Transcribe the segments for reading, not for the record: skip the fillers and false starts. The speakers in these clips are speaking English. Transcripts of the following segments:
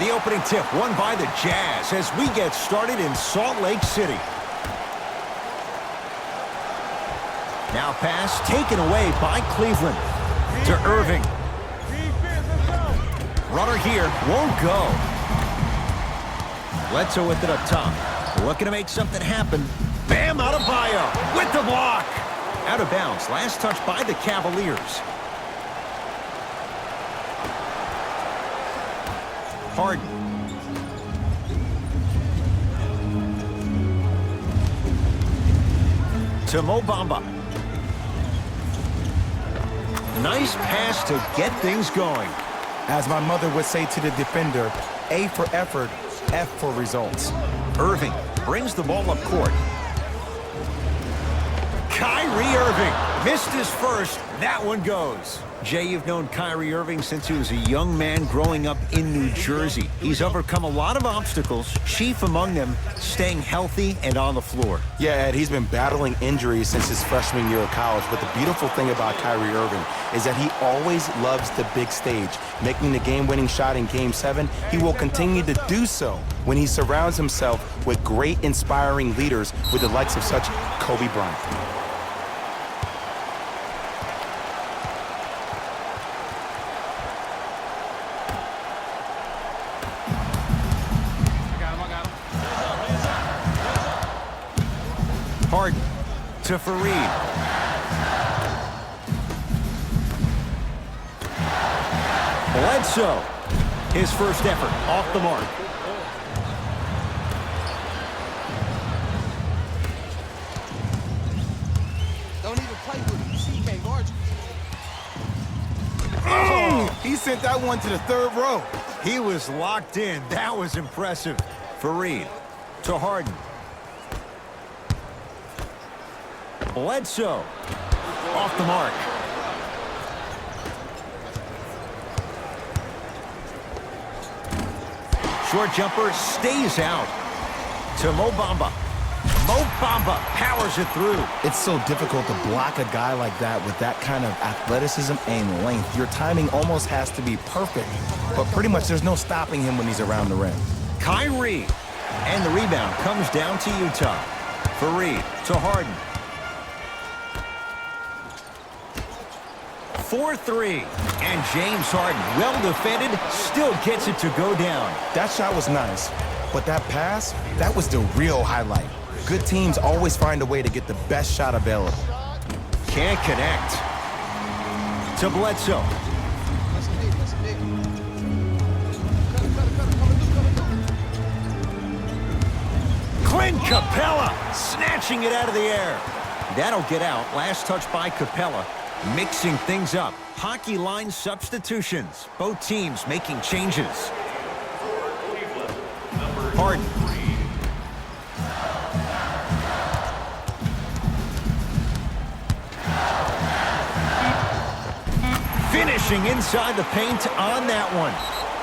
The opening tip won by the Jazz as we get started in Salt Lake City. Now pass taken away by Cleveland to Irving. Runner here won't go. Bledsoe with it up top. Looking to make something happen. Bam Adebayo with the block. Out of bounds. Last touch by the Cavaliers. Harden. To Mo Bamba. Nice pass to get things going. As my mother would say to the defender, A for effort, F for results. Irving brings the ball up court. Kyrie Irving missed his first. That one goes. Jay, you've known Kyrie Irving since he was a young man growing up in New Jersey. He's overcome a lot of obstacles, chief among them staying healthy and on the floor. Yeah, Ed, he's been battling injuries since his freshman year of college, but the beautiful thing about Kyrie Irving is that he always loves the big stage. Making the game-winning shot in Game 7, he will continue to do so when he surrounds himself with great, inspiring leaders with the likes of such Kobe Bryant. Harden to Fareed. Bledsoe. His first effort off the mark. Don't even play with him. You see, he can't guard you. Oh, he sent that one to the third row. He was locked in. That was impressive. Fareed to Harden. Bledsoe off the mark. Short jumper stays out to Mo Bamba. Mo Bamba powers it through. It's so difficult to block a guy like that with that kind of athleticism and length. Your timing almost has to be perfect, but pretty much there's no stopping him when he's around the rim. Kyrie. And the rebound comes down to Utah. Fareed to Harden. 4-3. And James Harden, well defended, still gets it to go down. That shot was nice, but that pass, that was the real highlight. Good teams always find a way to get the best shot available. Can't connect. To Bledsoe. Clint Capella snatching it out of the air. That'll get out. Last touch by Capella. Mixing things up. Hockey line substitutions. Both teams making changes. Harden. Finishing inside the paint on that one.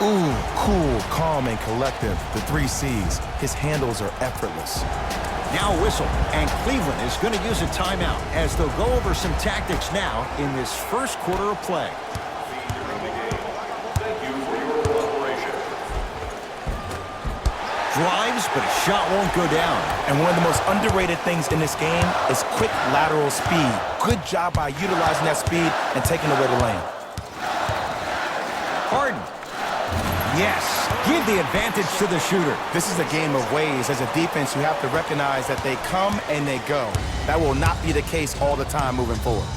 Ooh, cool, calm, and collective. The 3 C's. His handles are effortless. Now a whistle, and Cleveland is going to use a timeout as they'll go over some tactics now in this first quarter of play. Drives, but a shot won't go down. And one of the most underrated things in this game is quick lateral speed. Good job by utilizing that speed and taking away the lane. Harden. Yes, give the advantage to the shooter. This is a game of ways. As a defense, you have to recognize that they come and they go. That will not be the case all the time moving forward.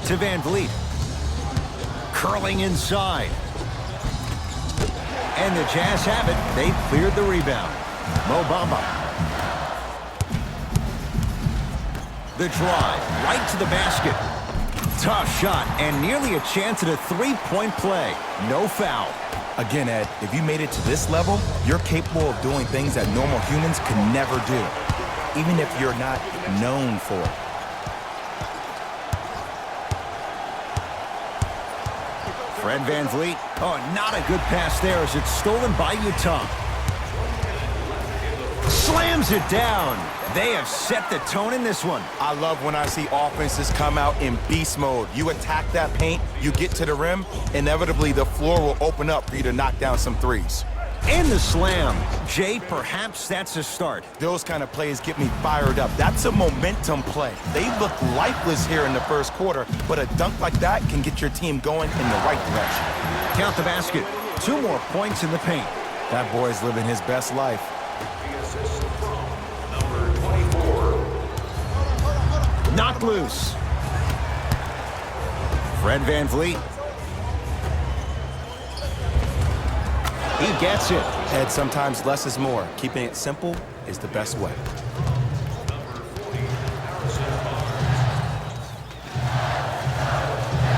To Van Vliet. Curling inside. And the Jazz have it. They cleared the rebound. Mo Bamba. The drive right to the basket. Tough shot and nearly a chance at a three-point play. No foul. Again, Ed, if you made it to this level, you're capable of doing things that normal humans could never do, even if you're not known for it. Fred Van Vliet. Oh, not a good pass there as it's stolen by Utah. Slams it down. They have set the tone in this one. I love when I see offenses come out in beast mode. You attack that paint, you get to the rim, inevitably the floor will open up for you to knock down some threes. And the slam. Jay, perhaps that's a start. Those kind of plays get me fired up. That's a momentum play. They look lifeless here in the first quarter, but a dunk like that can get your team going in the right direction. Count the basket. 2 more points in the paint. That boy's living his best life. Knocked loose. Fred VanVleet. He gets it. Ed, sometimes less is more. Keeping it simple is the best way.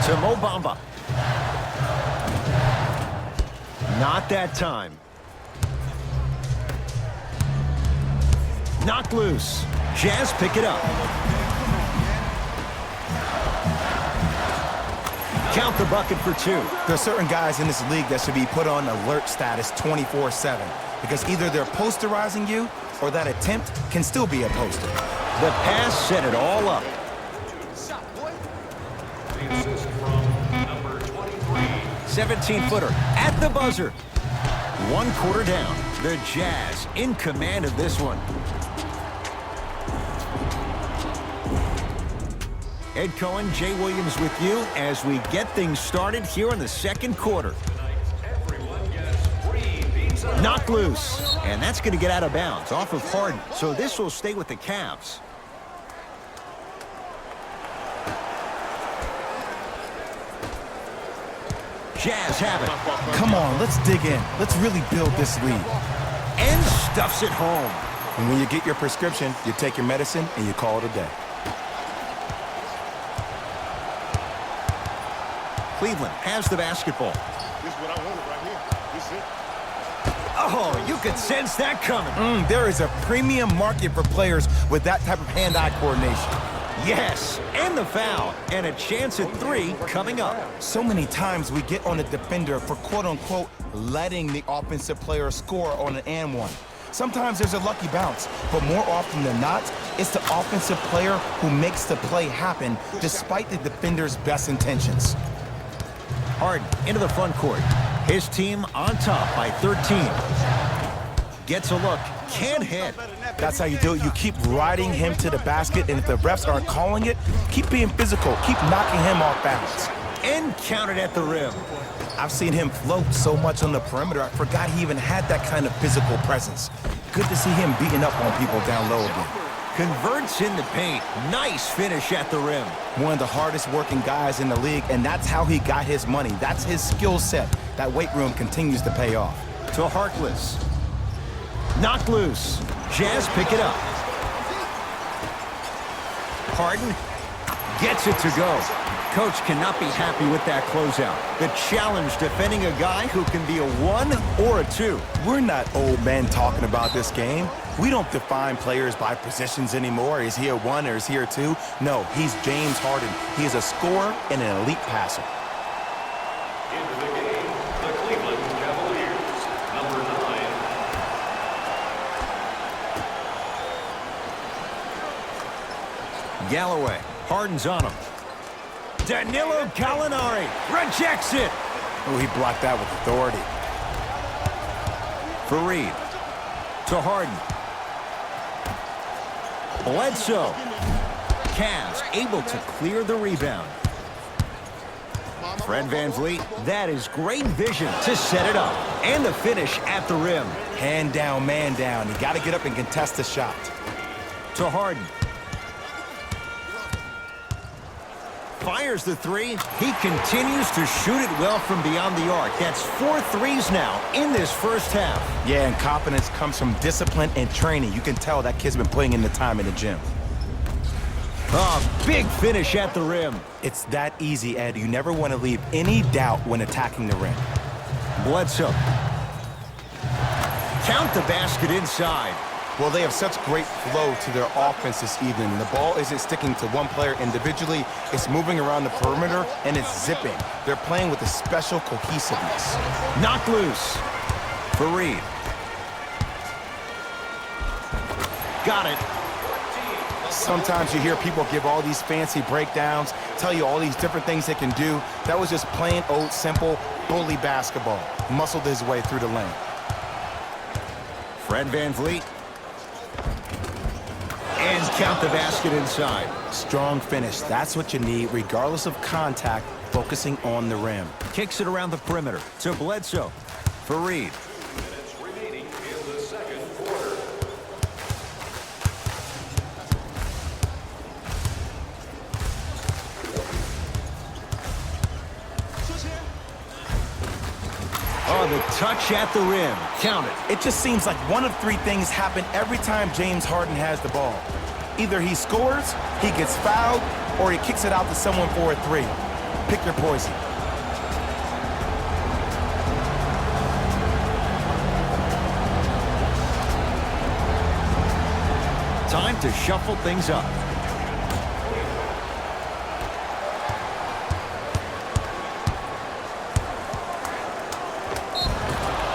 To Mo Bamba. Not that time. Knocked loose. Jazz pick it up. Count the bucket for 2. There are certain guys in this league that should be put on alert status 24/7 because either they're posterizing you or that attempt can still be a poster. The pass set it all up. 17-footer at the buzzer. 1 quarter down. The Jazz in command of this one. Ed Cohen, Jay Williams with you as we get things started here in the second quarter. Knocked loose, and that's going to get out of bounds off of Harden, so this will stay with the Cavs. Jazz have it. Come on, let's dig in. Let's really build this lead. And stuffs it home. And when you get your prescription, you take your medicine and you call it a day. Cleveland has the basketball. This is what I wanted right here. This is it. Oh, you could sense that coming. There is a premium market for players with that type of hand-eye coordination. Yes, and the foul, and a chance at 3 coming up. So many times we get on the defender for quote-unquote letting the offensive player score on an and one. Sometimes there's a lucky bounce, but more often than not, it's the offensive player who makes the play happen despite the defender's best intentions. Harden into the front court. His team on top by 13. Gets a look, can't hit. That's how you do it. You keep riding him to the basket, and if the refs aren't calling it, keep being physical. Keep knocking him off balance. And counted at the rim. I've seen him float so much on the perimeter, I forgot he even had that kind of physical presence. Good to see him beating up on people down low again. Converts in the paint. Nice finish at the rim. One of the hardest working guys in the league, and that's how he got his money. That's his skill set. That weight room continues to pay off. To Harkless. Knocked loose. Jazz pick it up. Harden gets it to go. Coach cannot be happy with that closeout. The challenge defending a guy who can be a 1 or a 2. We're not old men talking about this game. We don't define players by positions anymore. Is he a 1 or is he a 2? No, he's James Harden. He is a scorer and an elite passer. Into the game, the Cleveland Cavaliers, number 9. Galloway. Harden's on him. Danilo Gallinari rejects it. Oh, he blocked that with authority. Fareed. To Harden. Bledsoe. Cavs able to clear the rebound. Fred VanVleet, that is great vision to set it up. And the finish at the rim. Hand down, man down. You got to get up and contest the shot. To Harden. Fires the 3. He continues to shoot it well from beyond the arc. That's 4 threes now in this first half. Yeah, and confidence comes from discipline and training. You can tell that kid's been putting in the time in the gym. Oh, big finish at the rim. It's that easy, Ed. You never want to leave any doubt when attacking the rim. Bledsoe. Count the basket inside. Well, they have such great flow to their offense this evening. The ball isn't sticking to one player individually. It's moving around the perimeter, and it's zipping. They're playing with a special cohesiveness. Knocked loose. Fareed. Got it. Sometimes you hear people give all these fancy breakdowns, tell you all these different things they can do. That was just plain old simple bully basketball. Muscled his way through the lane. Fred VanVleet. And count the basket inside. Strong finish. That's what you need, regardless of contact, focusing on the rim. Kicks it around the perimeter to Bledsoe. For Reed. Minutes remaining in the second quarter. Oh, the touch at the rim. Count it. It just seems like one of three things happen every time James Harden has the ball. Either he scores, he gets fouled, or he kicks it out to someone for a three. Pick your poison. Time to shuffle things up.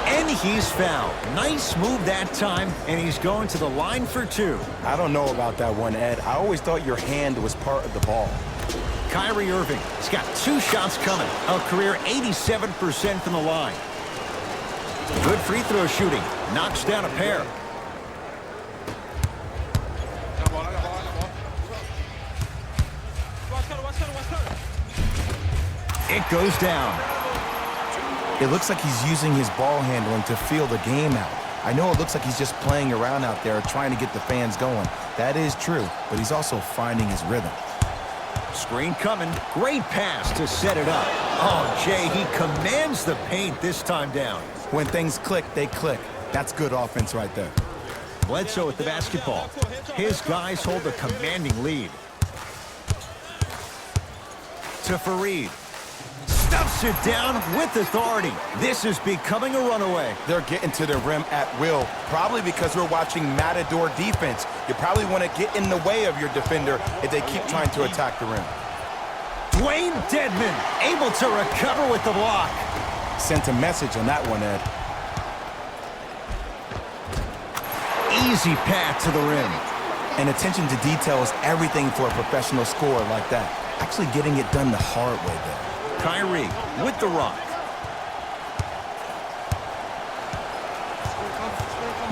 And he's fouled. Nice move that time, and he's going to the line for two. I don't know about that one, Ed. I always thought your hand was part of the ball. Kyrie Irving has got 2 shots coming. A career 87% from the line. Good free throw shooting. Knocks down a pair. It goes down. It looks like he's using his ball handling to feel the game out. I know it looks like he's just playing around out there trying to get the fans going. That is true, but he's also finding his rhythm. Screen coming. Great pass to set it up. Oh, Jay, he commands the paint this time down. When things click, they click. That's good offense right there. Bledsoe with the basketball. His guys hold a commanding lead. To Fareed. Stuffs it down with authority. This is becoming a runaway. They're getting to the rim at will, probably because we're watching Matador defense. You probably want to get in the way of your defender if they keep trying to attack the rim. Dwayne Dedmon able to recover with the block. Sent a message on that one, Ed. Easy path to the rim. And attention to detail is everything for a professional scorer like that. Actually getting it done the hard way there. Kyrie with the rock.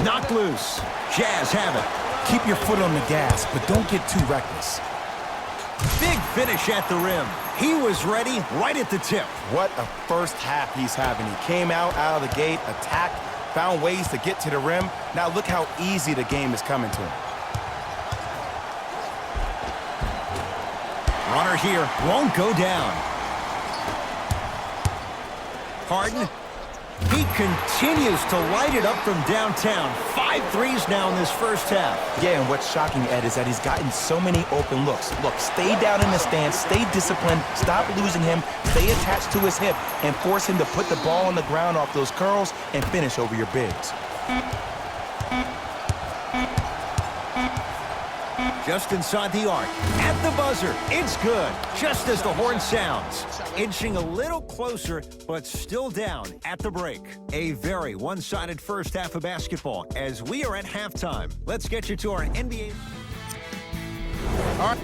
Knocked loose. Jazz have it. Keep your foot on the gas, but don't get too reckless. Big finish at the rim. He was ready right at the tip. What a first half he's having. He came out of the gate, attacked, found ways to get to the rim. Now look how easy the game is coming to him. Runner here won't go down. Harden. He continues to light it up from downtown. 5 threes now in this first half. Yeah, and what's shocking, Ed, is that he's gotten so many open looks. Look, stay down in the stance, stay disciplined, stop losing him, stay attached to his hip, and force him to put the ball on the ground off those curls and finish over your bigs. Just inside the arc. At the buzzer. It's good. Just as the horn sounds. Inching a little closer, but still down at the break. A very one-sided first half of basketball as we are at halftime. Let's get you to our NBA. All right.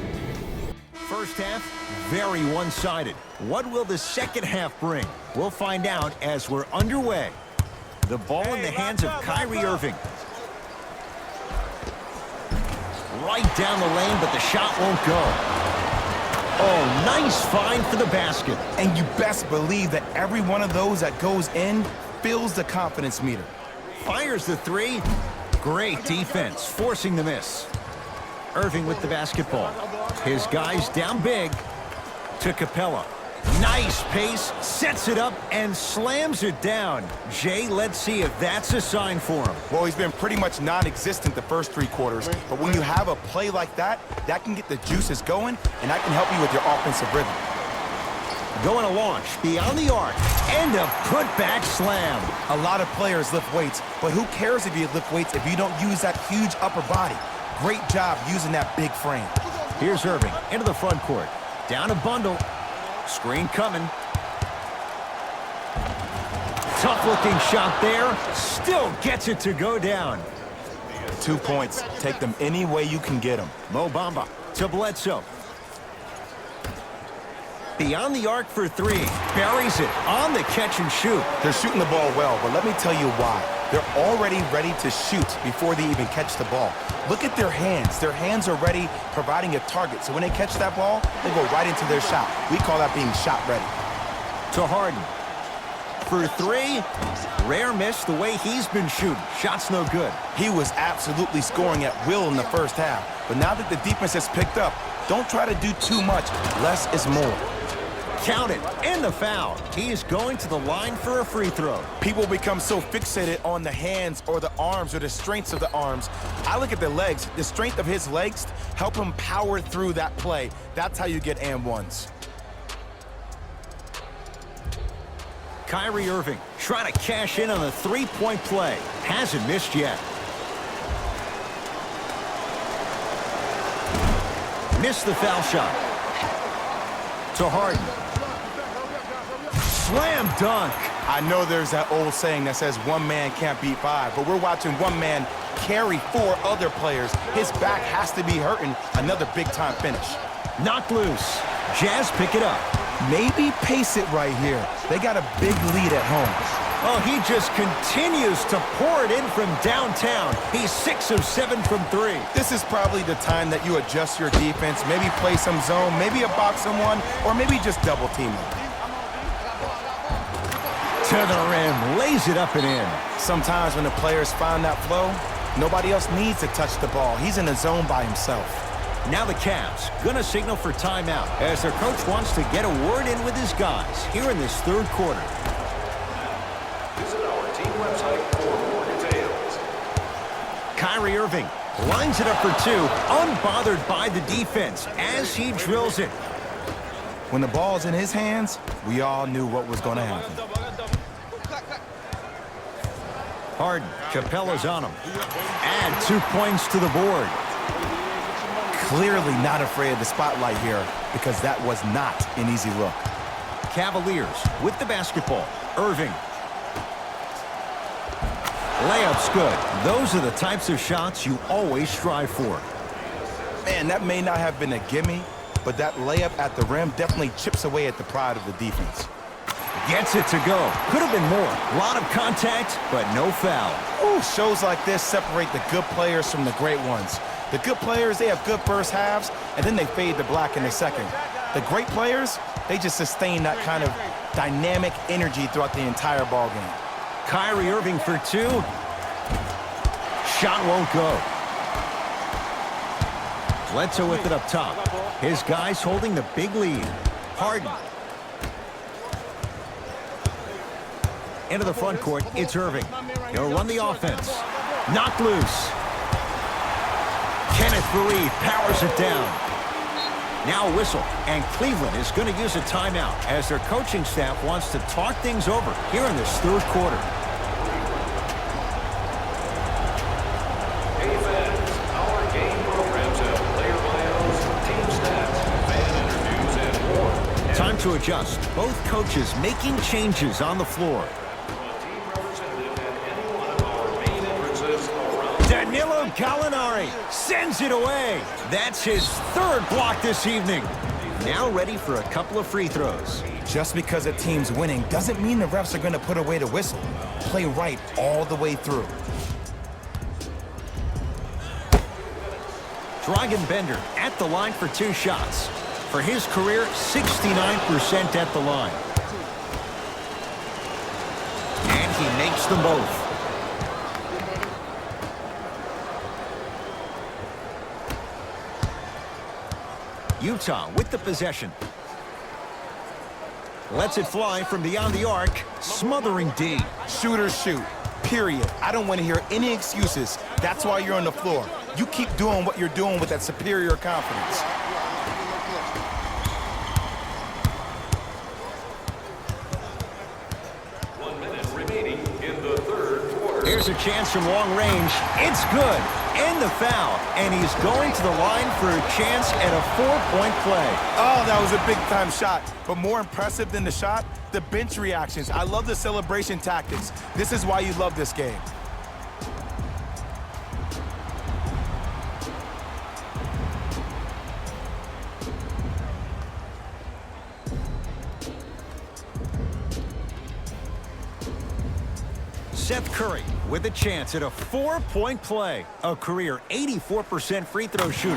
First half, very one-sided. What will the second half bring? We'll find out as we're underway. The ball in the hands of Kyrie Irving. Right down the lane, but the shot won't go. Oh, nice find for the basket. And you best believe that every one of those that goes in fills the confidence meter. Fires the three. Great defense, forcing the miss. Irving with the basketball. His guys down big to Capella. Nice pace, sets it up, and slams it down. Jay, let's see if that's a sign for him. Well, he's been pretty much non-existent the first 3 quarters, but when you have a play like that, that can get the juices going, and that can help you with your offensive rhythm. Going to launch beyond the arc, and a putback slam. A lot of players lift weights, but who cares if you lift weights if you don't use that huge upper body? Great job using that big frame. Here's Irving into the front court. Down a bundle. Screen coming. Tough looking shot there. Still gets it to go down. 2 points. Take them any way you can get them. Mo Bamba to Bledsoe. Beyond the arc for three. Buries it on the catch and shoot. They're shooting the ball well, but let me tell you why. They're already ready to shoot before they even catch the ball. Look at their hands. Their hands are ready, providing a target. So when they catch that ball, they go right into their shot. We call that being shot ready. To Harden. For three. Rare miss the way he's been shooting. Shot's no good. He was absolutely scoring at will in the first half. But now that the defense has picked up, don't try to do too much. Less is more. Count it, and the foul. He is going to the line for a free throw. People become so fixated on the hands or the arms or the strengths of the arms. I look at the legs. The strength of his legs help him power through that play. That's how you get and ones. Kyrie Irving trying to cash in on a three-point play. Hasn't missed yet. Missed the foul shot. To Harden. Slam dunk. I know there's that old saying that says one man can't beat five, but we're watching one man carry four other players. His back has to be hurting. Another big-time finish. Knocked loose. Jazz pick it up. Maybe pace it right here. They got a big lead at home. Oh, he just continues to pour it in from downtown. He's 6 of 7 from three. This is probably the time that you adjust your defense, maybe play some zone, maybe a box someone, or maybe just double team them. To the rim, lays it up and in. Sometimes when the players find that flow, nobody else needs to touch the ball. He's in the zone by himself. Now the Cavs gonna signal for timeout as their coach wants to get a word in with his guys here in this third quarter. Visit our team website for more details. Kyrie Irving lines it up for two, unbothered by the defense as he drills it. When the ball's in his hands, we all knew what was going to happen. Harden, Capella's on him. Add 2 points to the board. Clearly not afraid of the spotlight here because that was not an easy look. Cavaliers with the basketball. Irving. Layup's good. Those are the types of shots you always strive for. Man, that may not have been a gimme, but that layup at the rim definitely chips away at the pride of the defense. Gets it to go. Could have been more. A lot of contact, but no foul. Ooh, shows like this separate the good players from the great ones. The good players, they have good first halves, and then they fade to black in the second. The great players, they just sustain that kind of dynamic energy throughout the entire ball game. Kyrie Irving for two. Shot won't go. Bledsoe with it up top. His guys holding the big lead. Harden. Into the front court, it's Irving. He'll run the offense. Knocked loose. Kenneth Faried powers it down. Now a whistle, and Cleveland is going to use a timeout as their coaching staff wants to talk things over here in this third quarter. Hey fans, our game programs have player bios, team stats, fan interviews, and more. Time to adjust. Both coaches making changes on the floor. Team representative at any one of our main entrances around. Danilo Gallinari sends it away. That's his third block this evening. Now ready for a couple of free throws. Just because a team's winning doesn't mean the refs are going to put away the whistle. Play right all the way through. Dragan Bender at the line for two shots. For his career, 69% at the line. And he makes them both. Utah with the possession. Lets it fly from beyond the arc, smothering D. Shooters shoot, period. I don't want to hear any excuses. That's why you're on the floor. You keep doing what you're doing with that superior confidence. Remaining in the third quarter. Here's a chance from long range. It's good. And the foul. And he's going to the line for a chance at a 4-point play. Oh, that was a big-time shot. But more impressive than the shot, the bench reactions. I love the celebration tactics. This is why you love this game. Seth Curry with a chance at a 4-point play. A career 84% free throw shooter.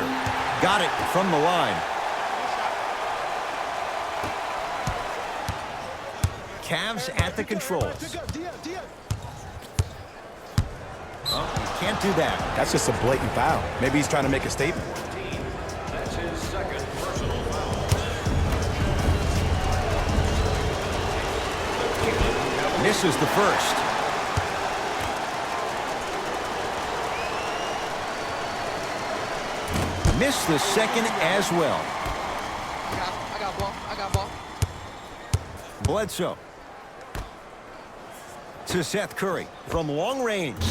Got it from the line. Cavs at the controls. Oh, he can't do that. That's just a blatant foul. Maybe he's trying to make a statement. That's his second personal foul. Misses the first. Missed the second as well. I got ball. I got ball. Bledsoe. To Seth Curry from long range.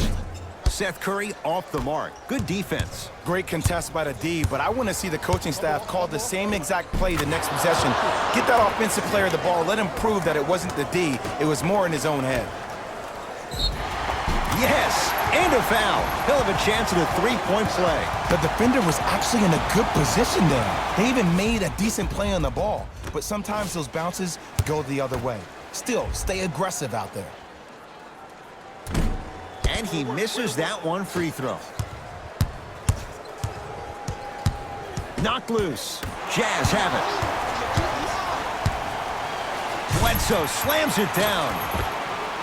Seth Curry off the mark. Good defense. Great contest by the D, but I want to see the coaching staff call the same exact play the next possession. Get that offensive player the ball. Let him prove that it wasn't the D. It was more in his own head. Yes, and a foul. He'll have a chance at a 3-point play. The defender was actually in a good position there. They even made a decent play on the ball, but sometimes those bounces go the other way. Still, stay aggressive out there. And he misses that one free throw. Knocked loose. Jazz have it. Bledsoe slams it down.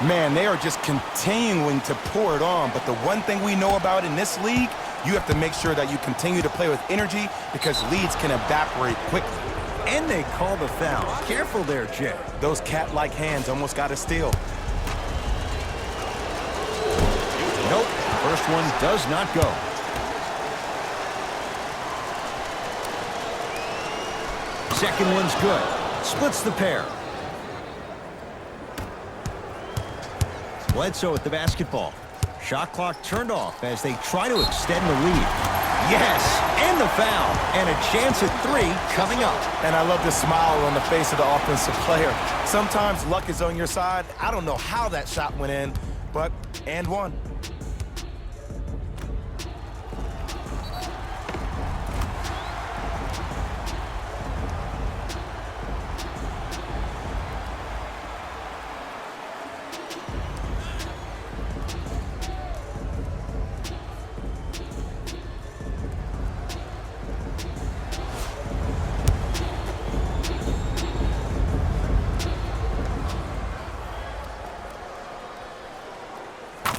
Man, they are just continuing to pour it on, but the one thing we know about in this league, you have to make sure that you continue to play with energy because leads can evaporate quickly. And they call the foul. Careful there, Jay. Those cat-like hands almost got a steal. Nope, first one does not go. Second one's good. Splits the pair. Bledsoe at the basketball. Shot clock turned off as they try to extend the lead. Yes, and the foul. And a chance at 3 coming up. And I love the smile on the face of the offensive player. Sometimes luck is on your side. I don't know how that shot went in, but and one.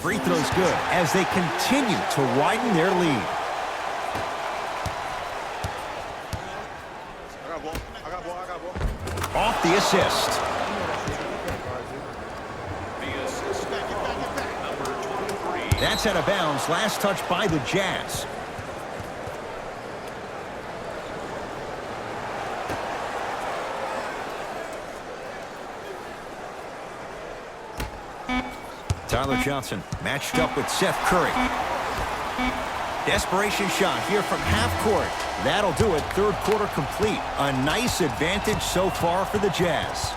Free throw's good as they continue to widen their lead. I got ball. I got ball. I got ball. Off the assist. The assist number 23. That's out of bounds. Last touch by the Jazz. Tyler Johnson matched up with Seth Curry. Desperation shot here from half court. That'll do it. Third quarter complete. A nice advantage so far for the Jazz.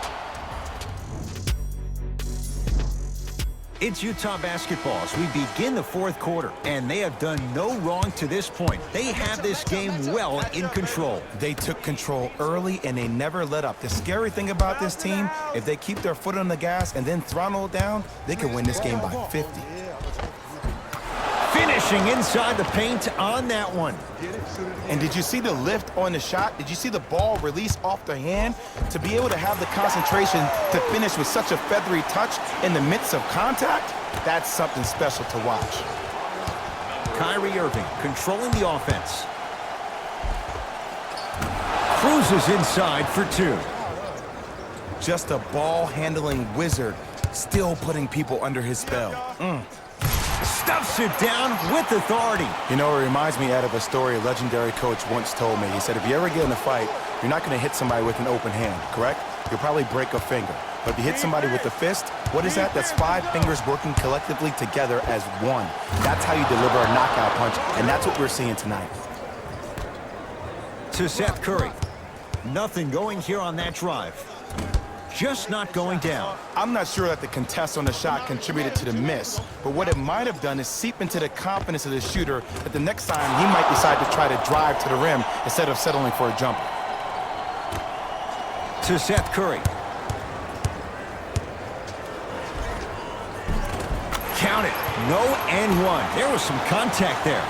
It's Utah basketball as we begin the fourth quarter, and they have done no wrong to this point. They have this game well in control. They took control early, and they never let up. The scary thing about this team, if they keep their foot on the gas and then throttle it down, they can win this game by 50. Finishing inside the paint on that one. And did you see the lift on the shot? Did you see the ball release off the hand? To be able to have the concentration to finish with such a feathery touch in the midst of contact, that's something special to watch. Kyrie Irving controlling the offense. Cruises inside for 2. Just a ball-handling wizard, still putting people under his spell. Stuffs it down with authority. You know, it reminds me, Ed, of a story a legendary coach once told me. He said, if you ever get in a fight, you're not going to hit somebody with an open hand, correct? You'll probably break a finger. But if you hit somebody with a fist, what is that? That's 5 fingers working collectively together as one. That's how you deliver a knockout punch, and that's what we're seeing tonight. To Seth Curry. Nothing going here on that drive. Just not going down. I'm not sure that the contest on the shot contributed to the miss, but what it might have done is seep into the confidence of the shooter that the next time he might decide to try to drive to the rim instead of settling for a jumper. To Seth Curry. no and one. There was some contact there.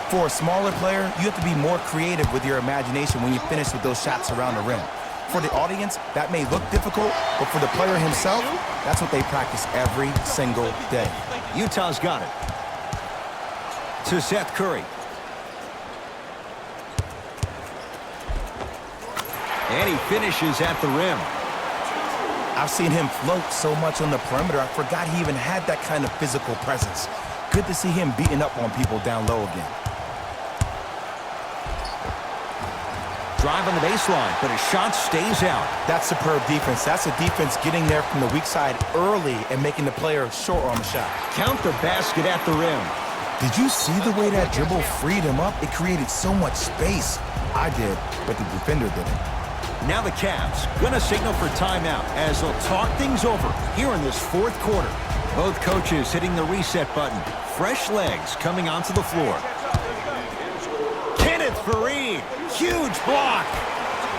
For a smaller player, you have to be more creative with your imagination when you finish with those shots around the rim. For the audience, that may look difficult, but for the player himself, that's what they practice every single day. Utah's got it. To Seth Curry. And he finishes at the rim. I've seen him float so much on the perimeter, I forgot he even had that kind of physical presence. Good to see him beating up on people down low again. Drive on the baseline, but his shot stays out. That's superb defense. That's a defense getting there from the weak side early and making the player short on the shot. Count the basket at the rim. Did you see the way that dribble freed him up? It created so much space. I did, but the defender didn't. Now the Cavs gonna signal for timeout as they'll talk things over here in this fourth quarter. Both coaches hitting the reset button. Fresh legs coming onto the floor. Kenneth Faried, huge block.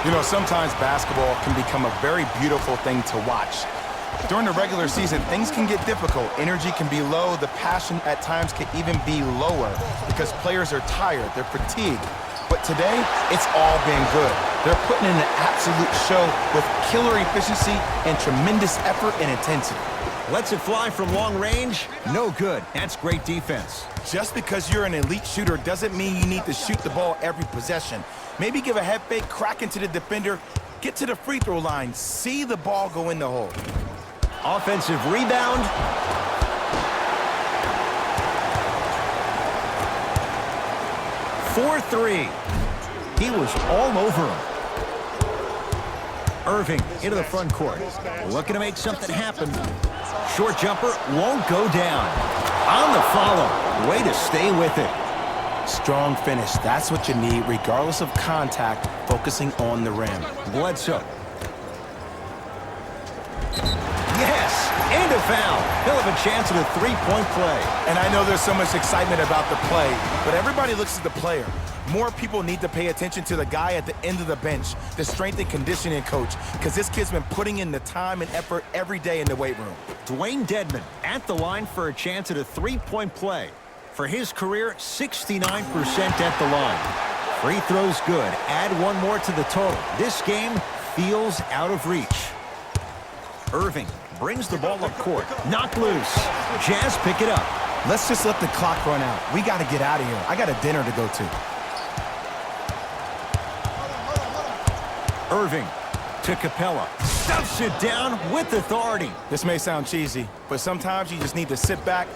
You know, sometimes basketball can become a very beautiful thing to watch. During the regular season, things can get difficult. Energy can be low. The passion at times can even be lower because players are tired. They're fatigued. But today, it's all been good. They're putting in an absolute show with killer efficiency and tremendous effort and intensity. Lets it fly from long range. No good. That's great defense. Just because you're an elite shooter doesn't mean you need to shoot the ball every possession. Maybe give a head fake, crack into the defender, get to the free throw line, see the ball go in the hole. Offensive rebound. For three. He was all over him. Irving into the front court. Looking to make something happen. Short jumper won't go down. On the follow. Way to stay with it. Strong finish. That's what you need, regardless of contact, focusing on the rim. Bledsoe. Yes, and a foul. He'll have a chance at a three-point play. And I know there's so much excitement about the play, but everybody looks at the player. More people need to pay attention to the guy at the end of the bench, the strength and conditioning coach, because this kid's been putting in the time and effort every day in the weight room. Dwayne Dedmon at the line for a chance at a three-point play. For his career, 69% at the line. Free throws good. Add one more to the total. This game feels out of reach. Irving brings the ball up court. Knocked loose. Jazz pick it up. Let's just let the clock run out. We got to get out of here. I got a dinner to go to. Irving to Capella. Stuffs it down with authority. This may sound cheesy, but sometimes you just need to sit back,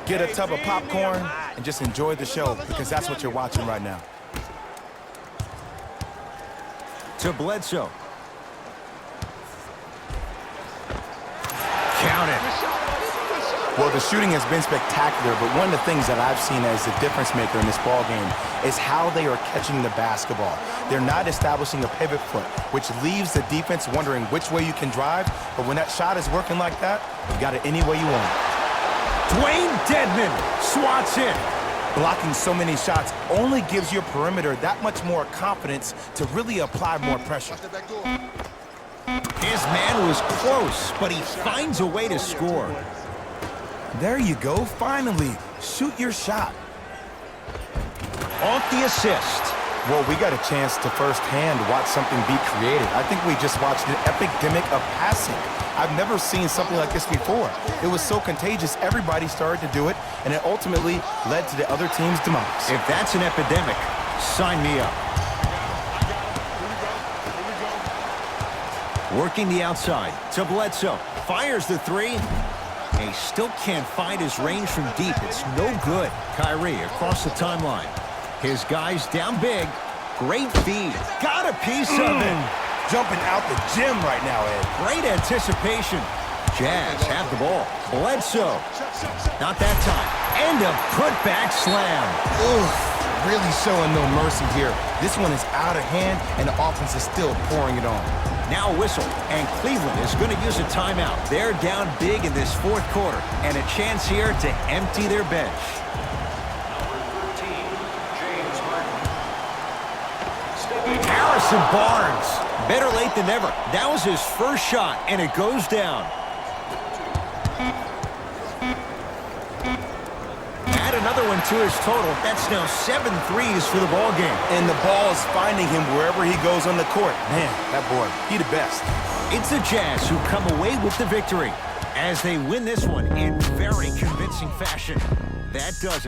get a tub of popcorn, and just enjoy the show, because that's what you're watching right now. To Bledsoe. Count it. Well, the shooting has been spectacular, but one of the things that I've seen as the difference maker in this ballgame is how they are catching the basketball. They're not establishing a pivot foot, which leaves the defense wondering which way you can drive, but when that shot is working like that, you got it any way you want. Dwayne Dedmon swats it. Blocking so many shots only gives your perimeter that much more confidence to really apply more pressure. His man was close, but he finds a way to score. There you go, finally. Shoot your shot. Off the assist. Well, we got a chance to firsthand watch something be created. I think we just watched an epidemic of passing. I've never seen something like this before. It was so contagious, everybody started to do it, and it ultimately led to the other team's demise. If that's an epidemic, sign me up. Working the outside to Bledsoe. Fires the three. He still can't find his range from deep. It's no good. Kyrie across the timeline. His guys down big. Great feed. Got a piece of it. Jumping out the gym right now, Ed. Great anticipation. Jazz have the ball. Bledsoe. Not that time. And a putback slam. Oof, really showing no mercy here. This one is out of hand, and the offense is still pouring it on. Now a whistle, and Cleveland is going to use a timeout. They're down big in this fourth quarter, and a chance here to empty their bench. Harrison Barnes. Better late than never. That was his first shot, and it goes down. another one to his total. That's now 7 threes for the ball game. And the ball is finding him wherever he goes on the court. Man, that boy, he the best. It's the Jazz who come away with the victory as they win this one in very convincing fashion. That does it.